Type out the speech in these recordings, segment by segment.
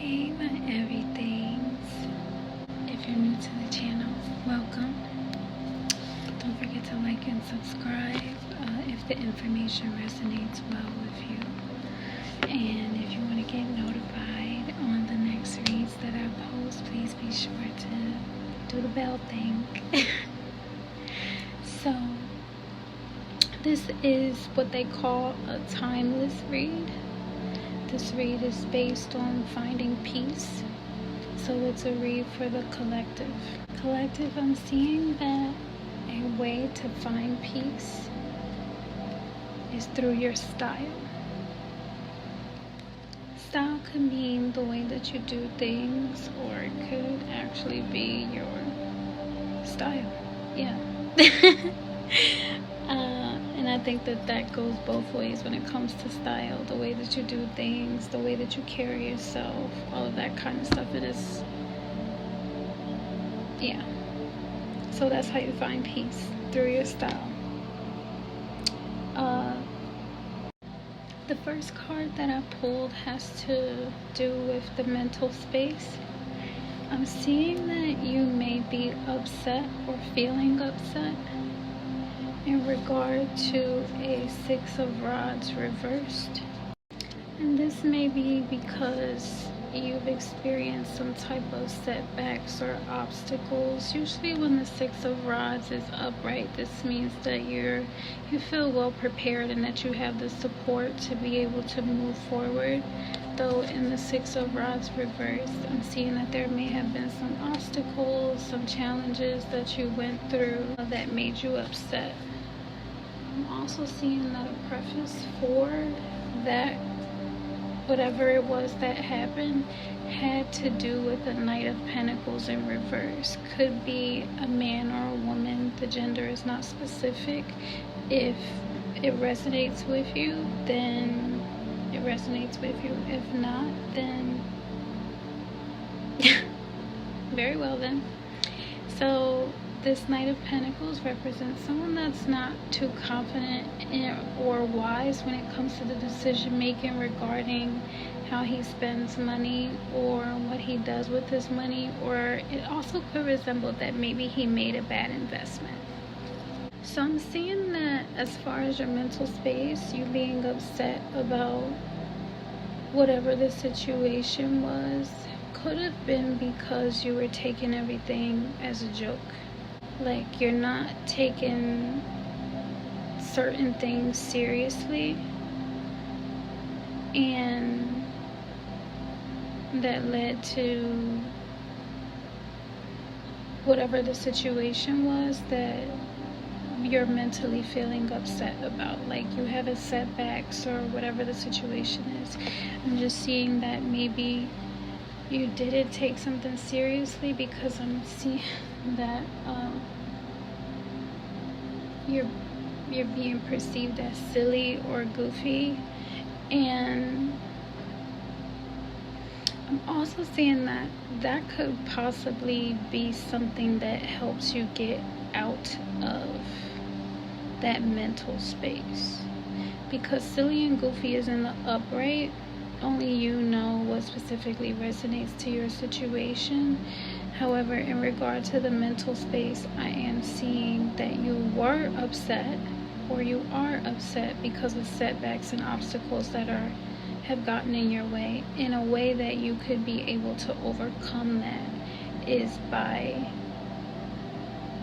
Hey my everythings. If you're new to the channel, welcome. Don't forget to like and subscribe if the information resonates well with you. And if you want to get notified on the next reads that I post, please be sure to do the bell thing. So, this is what they call a timeless read. This read is based on finding peace. So it's a read for the collective. Collective, I'm seeing that a way to find peace is through your style. Style could mean the way that you do things, or it could actually be your style. Yeah. And I think that goes both ways when it comes to style. The way that you do things, the way that you carry yourself, all of that kind of stuff. It is, yeah. So that's how you find peace, through your style. The first card that I pulled has to do with the mental space. I'm seeing that you may be upset or feeling upset in regard to a Six of Rods reversed. And this may be because you've experienced some type of setbacks or obstacles. Usually when the Six of Rods is upright, this means that you feel well prepared and that you have the support to be able to move forward. Though in the Six of Rods reversed, I'm seeing that there may have been some obstacles, some challenges that you went through that made you upset. I'm also seeing that a preface for that, whatever it was that happened, had to do with the Knight of Pentacles in reverse. Could be a man or a woman. The gender is not specific. If it resonates with you, then it resonates with you. If not, then very well then. So this Knight of Pentacles represents someone that's not too confident or wise when it comes to the decision making regarding how he spends money or what he does with his money, or it also could resemble that maybe he made a bad investment. So I'm seeing that as far as your mental space, you being upset about whatever the situation was, could have been because you were taking everything as a joke. Like, you're not taking certain things seriously, and that led to whatever the situation was that you're mentally feeling upset about. Like, you have a setbacks or whatever the situation is. I'm just seeing that maybe you didn't take something seriously because I'm seeing that you're being perceived as silly or goofy. And I'm also seeing that could possibly be something that helps you get out of that mental space, because silly and goofy is in the upright. Only you know what specifically resonates to your situation. However, in regard to the mental space, I am seeing that you were upset, or you are upset because of setbacks and obstacles that have gotten in your way. In a way that you could be able to overcome that is by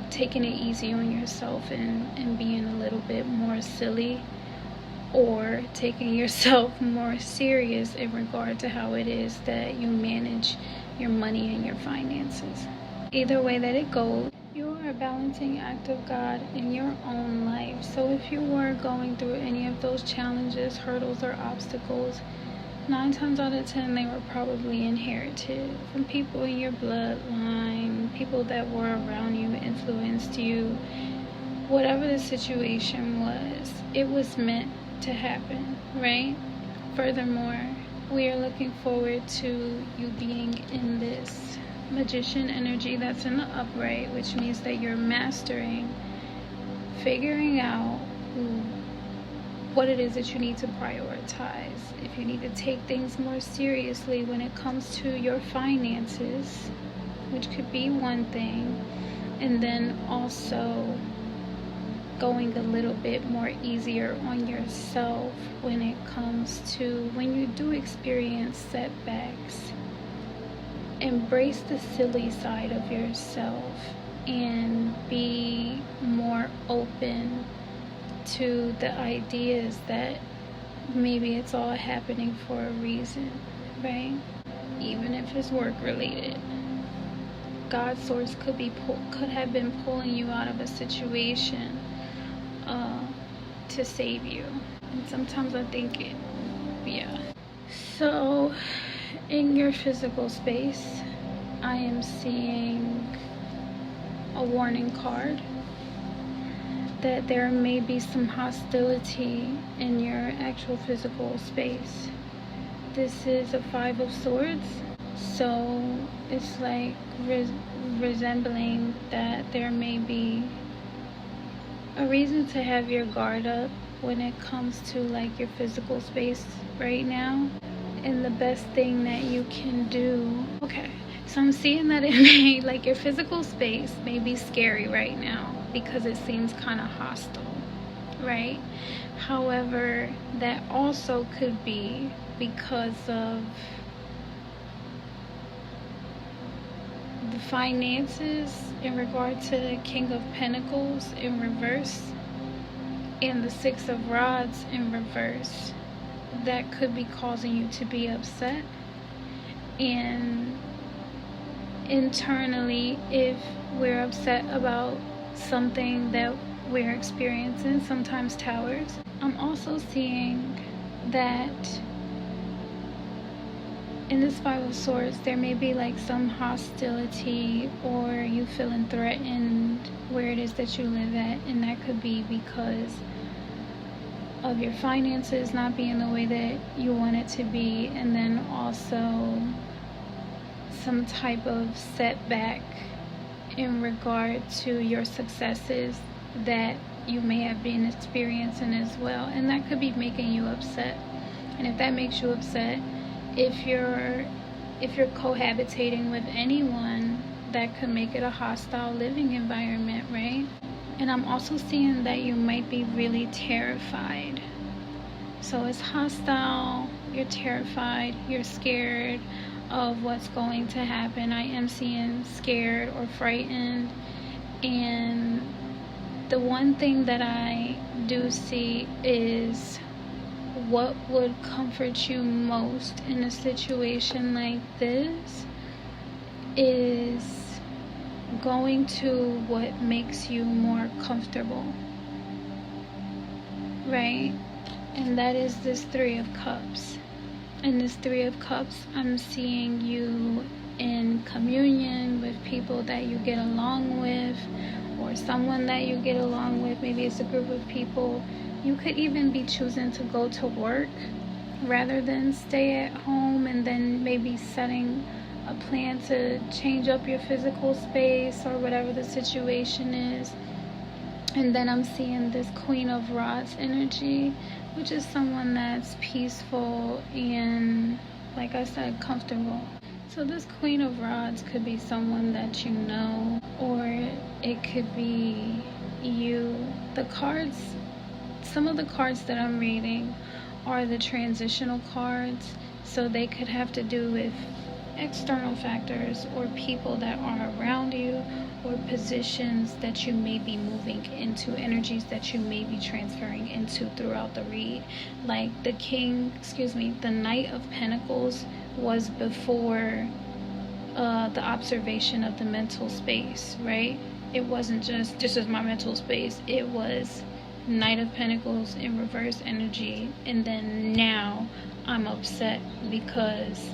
taking it easy on yourself and being a little bit more silly, or taking yourself more serious in regard to how it is that you manage your money and your finances. Either way that it goes, you are a balancing act of God in your own life. So if you were going through any of those challenges, hurdles, or obstacles, 9 times out of 10 they were probably inherited from people in your bloodline, people that were around you, influenced you. Whatever the situation was, it was meant to happen, right? Furthermore, we are looking forward to you being in this Magician energy that's in the upright, which means that you're mastering, figuring out what it is that you need to prioritize. If you need to take things more seriously when it comes to your finances, which could be one thing, and then also going a little bit more easier on yourself when it comes to when you do experience setbacks. Embrace the silly side of yourself and be more open to the ideas that maybe it's all happening for a reason, right? Even if it's work related. God's source could have been pulling you out of a situation to save you. And sometimes I think yeah. So in your physical space, I am seeing a warning card that there may be some hostility in your actual physical space. This is a 5 of Swords, so it's like resembling that there may be a reason to have your guard up when it comes to like your physical space right now. And the best thing that you can do, okay, so I'm seeing that it may, like your physical space may be scary right now because it seems kind of hostile, right? However, that also could be because of the finances in regard to the King of Pentacles in reverse and the 6 of Rods in reverse. That could be causing you to be upset. And internally, if we're upset about something that we're experiencing, sometimes towers, I'm also seeing that in this 5 of Swords, there may be like some hostility or you feeling threatened where it is that you live at, and that could be because of your finances not being the way that you want it to be, and then also some type of setback in regard to your successes that you may have been experiencing as well, and that could be making you upset. And if that makes you upset, if you're cohabitating with anyone, that could make it a hostile living environment, right? And I'm also seeing that you might be really terrified. So it's hostile, you're terrified, you're scared of what's going to happen. I am seeing scared or frightened. And the one thing that I do see is what would comfort you most in a situation like this is going to what makes you more comfortable, right? And that is this 3 of Cups. In this 3 of Cups, I'm seeing you in communion with people that you get along with, or someone that you get along with. Maybe it's a group of people. You could even be choosing to go to work rather than stay at home, and then maybe setting a plan to change up your physical space or whatever the situation is. And then I'm seeing this Queen of Rods energy, which is someone that's peaceful and, like I said, comfortable. So this Queen of Rods could be someone that you know, or it could be you. The cards, some of the cards that I'm reading are the transitional cards, so they could have to do with external factors or people that are around you, or positions that you may be moving into, energies that you may be transferring into throughout the read. Like the Knight of Pentacles was before the observation of the mental space, right? It wasn't just, this is my mental space. It was Knight of Pentacles in reverse energy, and then now I'm upset because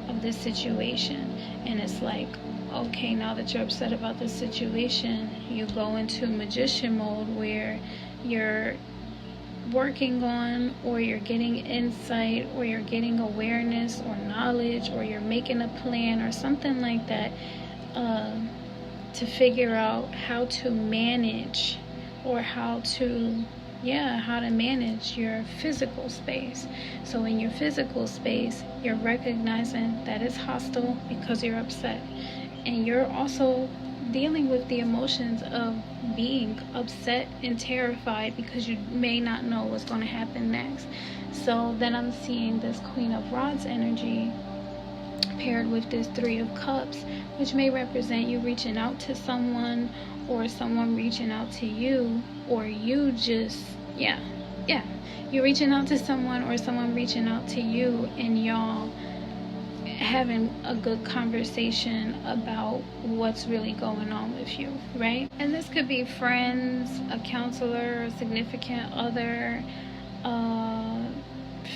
of this situation. And it's like, okay, now that you're upset about this situation, you go into magician mode where you're working on, or you're getting insight, or you're getting awareness or knowledge, or you're making a plan or something like that, to figure out how to manage or how to how to manage your physical space. So in your physical space, you're recognizing that it's hostile because you're upset. And you're also dealing with the emotions of being upset and terrified because you may not know what's going to happen next. So then I'm seeing this Queen of Rods energy paired with this Three of Cups, which may represent you reaching out to someone, or someone reaching out to you, or you just you're reaching out to someone, or someone reaching out to you, and y'all having a good conversation about what's really going on with you, right? And this could be friends, a counselor, a significant other,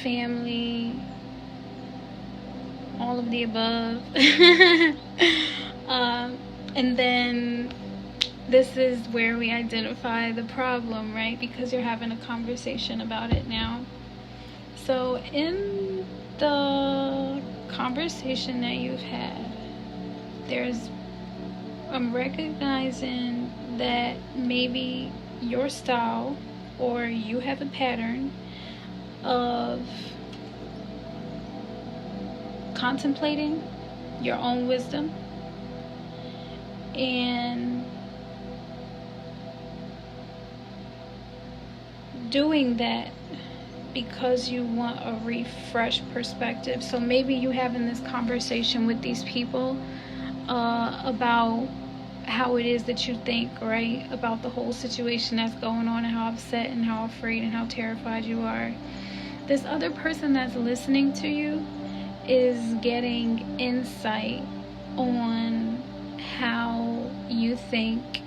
family, all of the above. And then this is where we identify the problem, right? Because you're having a conversation about it now. So in the conversation that you've had, I'm recognizing that maybe your style, or you have a pattern of contemplating your own wisdom and doing that because you want a refreshed perspective. So maybe you having this conversation with these people about how it is that you think, right, about the whole situation that's going on, and how upset and how afraid and how terrified you are. This other person that's listening to you is getting insight on how you think,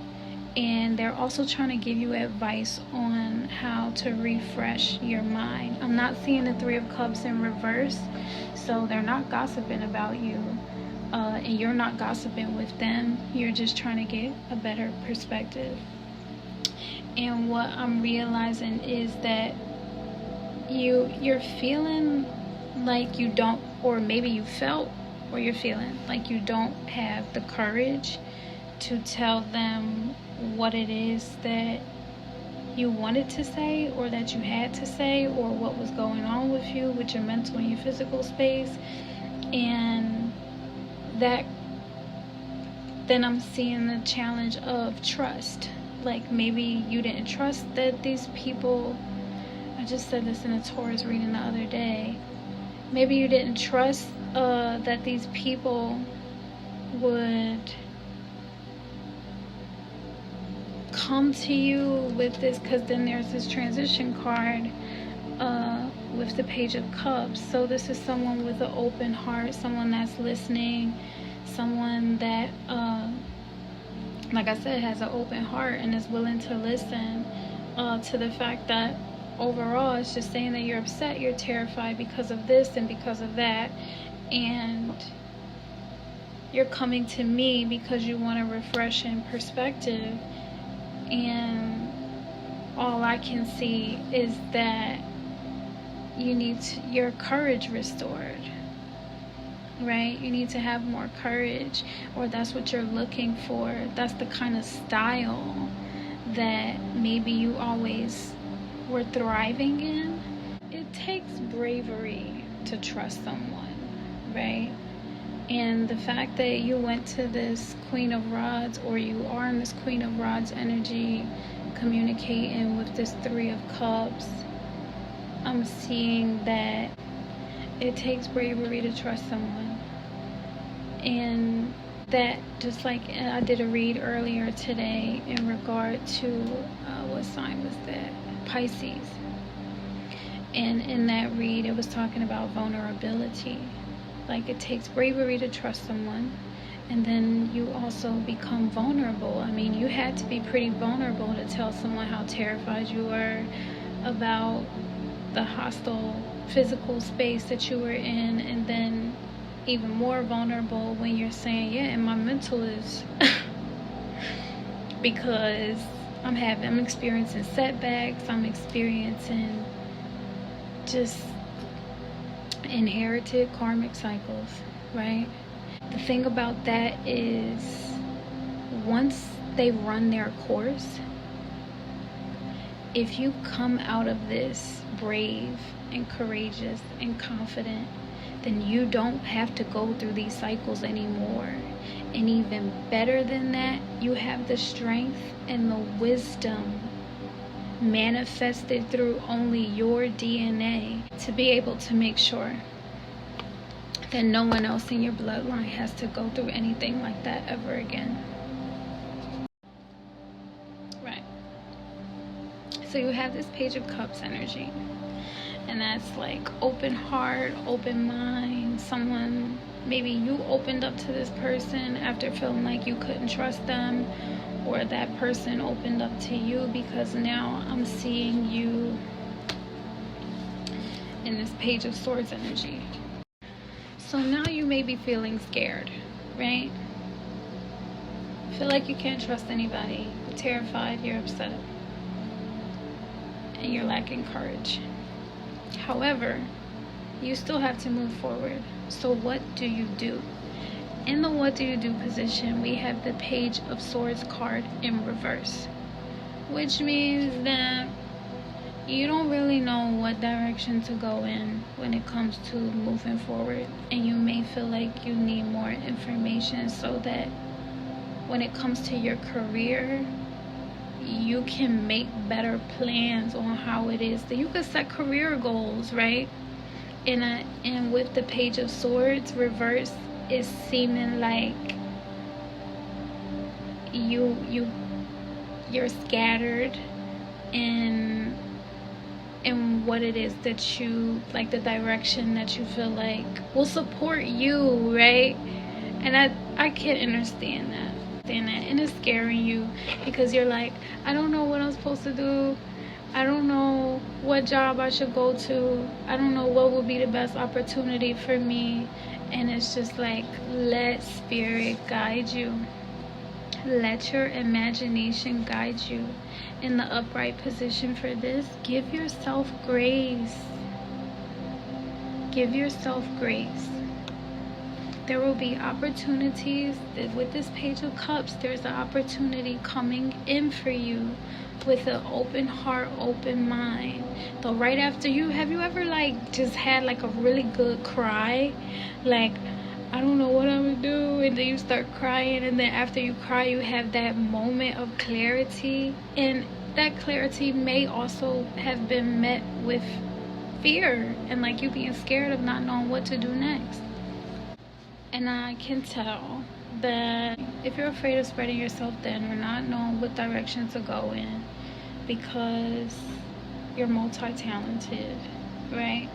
and they're also trying to give you advice on how to refresh your mind. I'm not seeing the Three of Cups in reverse, so they're not gossiping about you, and you're not gossiping with them. You're just trying to get a better perspective. And what I'm realizing is that you're feeling like you don't, or maybe you felt, or you're feeling like you don't have the courage to tell them what it is that you wanted to say, or that you had to say, or what was going on with you, with your mental and your physical space. And that, then I'm seeing the challenge of trust. Like maybe you didn't trust that these people, I just said this in a Taurus reading the other day, maybe you didn't trust that these people would come to you with this, because then there's this transition card with the Page of Cups. So this is someone with an open heart, someone that's listening, someone that like I said, has an open heart and is willing to listen to the fact that overall it's just saying that you're upset, you're terrified because of this and because of that, and you're coming to me because you want a refreshing perspective. And all I can see is that you need your courage restored, right? You need to have more courage, or that's what you're looking for. That's the kind of style that maybe you always were thriving in. It takes bravery to trust someone, right? And the fact that you went to this Queen of Rods, or you are in this Queen of Rods energy, communicating with this Three of Cups, I'm seeing that it takes bravery to trust someone. And that, just like I did a read earlier today in regard to, what sign was that? Pisces. And in that read, it was talking about vulnerability. Like, it takes bravery to trust someone, and then you also become vulnerable. I mean, you had to be pretty vulnerable to tell someone how terrified you were about the hostile physical space that you were in, and then even more vulnerable when you're saying, yeah, and my mental is because I'm experiencing setbacks, I'm experiencing just inherited karmic cycles, right? The thing about that is, once they run their course, if you come out of this brave and courageous and confident, then you don't have to go through these cycles anymore. And even better than that, you have the strength and the wisdom manifested through only your DNA to be able to make sure that no one else in your bloodline has to go through anything like that ever again. Right. So you have this Page of Cups energy, and that's like open heart, open mind. Someone, maybe you opened up to this person after feeling like you couldn't trust them, or that person opened up to you, because now I'm seeing you in this Page of Swords energy. So now you may be feeling scared, right? Feel like you can't trust anybody. You're terrified, you're upset, and you're lacking courage. However, you still have to move forward. So what do you do? In the what do you do position, we have the Page of Swords card in reverse, which means that you don't really know what direction to go in when it comes to moving forward, and you may feel like you need more information so that when it comes to your career, you can make better plans on how it is that you can set career goals, right? And with the Page of Swords reverse, it's seeming like you're scattered in what it is that you like, the direction that you feel like will support you, right? And I can understand that. And it's scaring you because you're like, I don't know what I'm supposed to do. I don't know what job I should go to. I don't know what would be the best opportunity for me. And it's just like, let spirit guide you. Let your imagination guide you. In the upright position for this, give yourself grace. Give yourself grace. There will be opportunities. With this Page of Cups, there's an opportunity coming in for you with an open heart, open mind. Though right after have you ever like just had like a really good cry? Like, I don't know what I'm gonna do, and then you start crying, and then after you cry, you have that moment of clarity, and that clarity may also have been met with fear and like you being scared of not knowing what to do next. And I can tell that if you're afraid of spreading yourself thin or not knowing what direction to go in, because you're multi-talented, right?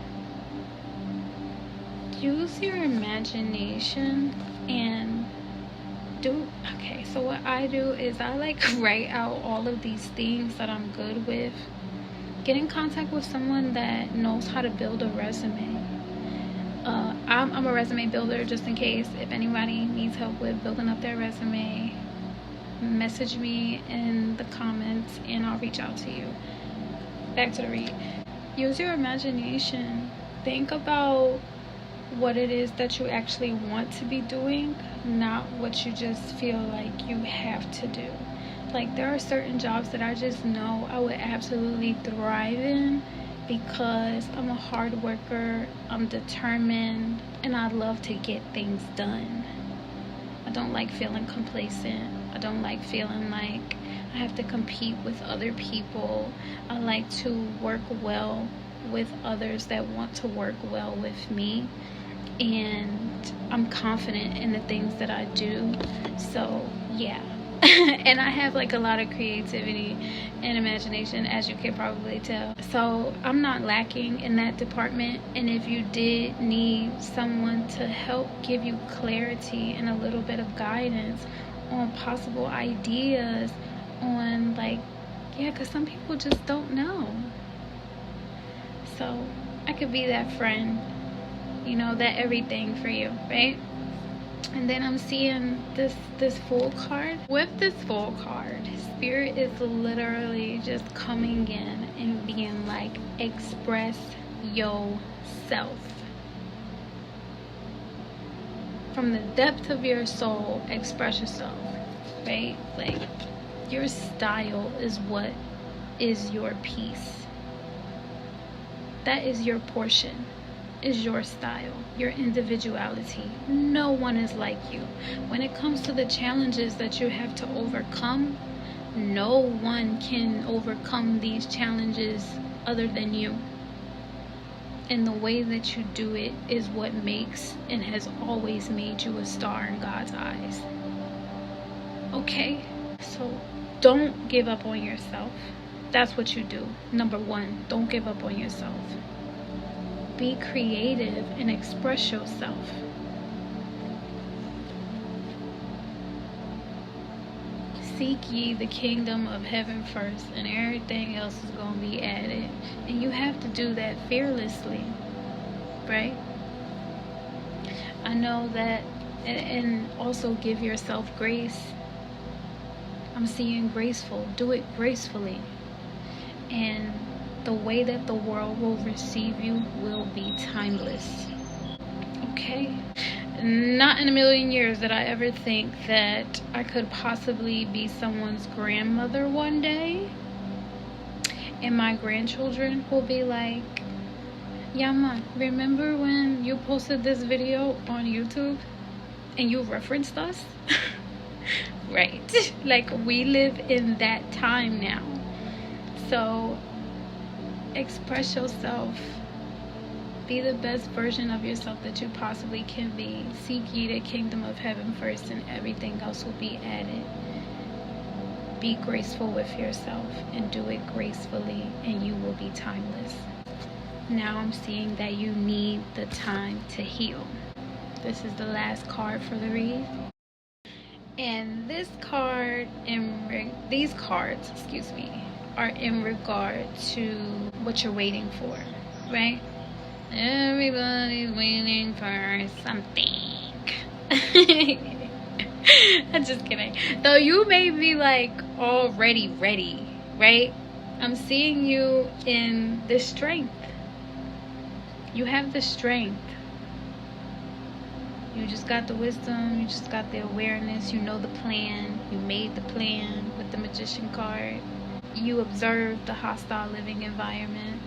Use your imagination and okay, so what I do is I like write out all of these things that I'm good with. Get in contact with someone that knows how to build a resume. I'm a resume builder, just in case if anybody needs help with building up their resume. Message me in the comments and I'll reach out to you. Back to the read. Use your imagination. Think about what it is that you actually want to be doing, not what you just feel like you have to do. Like, there are certain jobs that I just know I would absolutely thrive in because I'm a hard worker, I'm determined, and I love to get things done. I don't like feeling complacent. I don't like feeling like I have to compete with other people. I like to work well with others that want to work well with me. And I'm confident in the things that I do. So yeah. And I have like a lot of creativity and imagination, as you can probably tell. So I'm not lacking in that department. And if you did need someone to help give you clarity and a little bit of guidance on possible ideas on, like, yeah, because some people just don't know. So I could be that friend, you know, that everything for you, right? And then I'm seeing this Fool card. With this Fool card, spirit is literally just coming in and being like, express yourself. From the depth of your soul, express yourself, right? Like, your style is what is your peace. That is your portion, is your style, your individuality. No one is like you. When it comes to the challenges that you have to overcome, no one can overcome these challenges other than you. And the way that you do it is what makes and has always made you a star in God's eyes. Okay? So don't give up on yourself. That's what you do. Number one, don't give up on yourself. Be creative and express yourself. Seek ye the kingdom of heaven first, and everything else is going to be added. And you have to do that fearlessly, right? I know that, and also give yourself grace. I'm seeing graceful. Do it gracefully. And the way that the world will receive you will be timeless. Okay? Not in a million years did I ever think that I could possibly be someone's grandmother one day, and my grandchildren will be like, Yama, remember when you posted this video on YouTube and you referenced us? Right. Like, we live in that time now. So express yourself. Be the best version of yourself that you possibly can be. Seek ye the kingdom of heaven first, and everything else will be added. Be graceful with yourself and do it gracefully, and you will be timeless. Now I'm seeing that you need the time to heal. This is the last card for the read. And this card, these cards, are in regard to what you're waiting for, right? Everybody's waiting for something. I'm just kidding. Though you may be like already ready, right? I'm seeing you in the strength. You have the strength. You just got the wisdom. You just got the awareness. You know the plan. You made the plan with the Magician card. You observed the hostile living environment.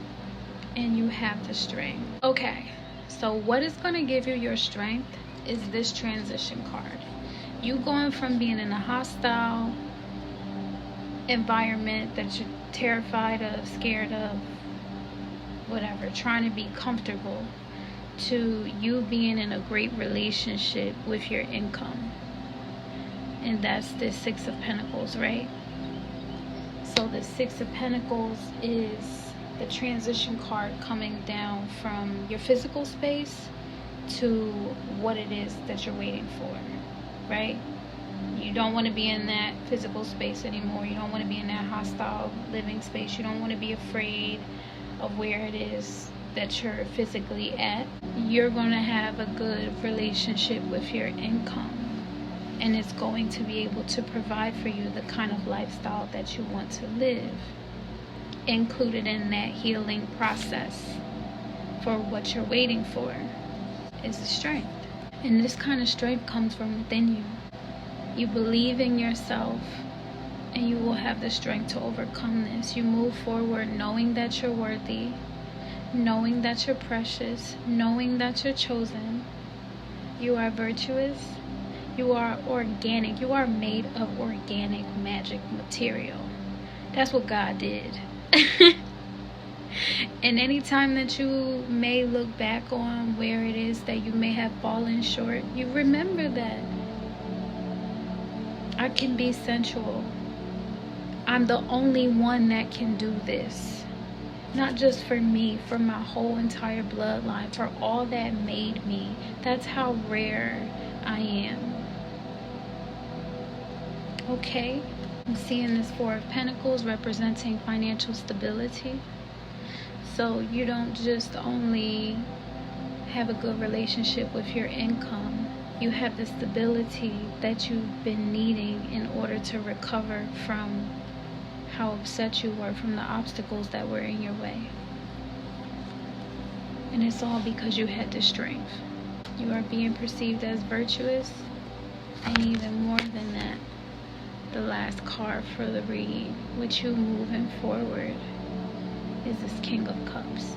And you have the strength. Okay, so what is going to give you your strength is this transition card. You going from being in a hostile environment that you're terrified of, scared of, whatever, trying to be comfortable, to you being in a great relationship with your income. And that's the Six of Pentacles, right? So the Six of Pentacles is the transition card coming down from your physical space to what it is that you're waiting for, right? You don't want to be in that physical space anymore. You don't want to be in that hostile living space. You don't want to be afraid of where it is that you're physically at. You're going to have a good relationship with your income, and it's going to be able to provide for you the kind of lifestyle that you want to live. Included in that healing process for what you're waiting for is the strength. And this kind of strength comes from within you. You believe in yourself, and you will have the strength to overcome this. You move forward knowing that you're worthy, knowing that you're precious, knowing that you're chosen. You are virtuous. You are organic. You are made of organic magic material. That's what God did. And anytime that you may look back on where it is that you may have fallen short, you remember that I can be sensual. I'm the only one that can do this. Not just for me, for my whole entire bloodline, for all that made me. That's how rare I am. Okay? I'm seeing this Four of Pentacles representing financial stability. So you don't just only have a good relationship with your income. You have the stability that you've been needing in order to recover from how upset you were, from the obstacles that were in your way. And it's all because you had the strength. You are being perceived as virtuous, and even more than that, the last card for the read, with you moving forward, is this King of Cups.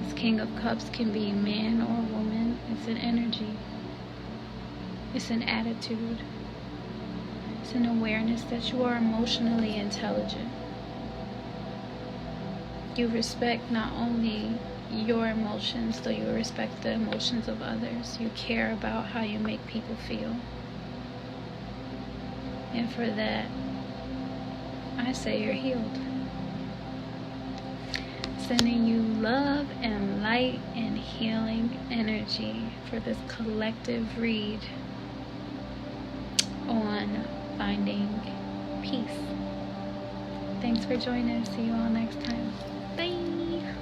This King of Cups can be man or woman. It's an energy. It's an attitude. It's an awareness that you are emotionally intelligent. You respect not only your emotions, though you respect the emotions of others. You care about how you make people feel. And for that, I say you're healed. Sending you love and light and healing energy for this collective read on finding peace. Thanks for joining us. See you all next time. Bye.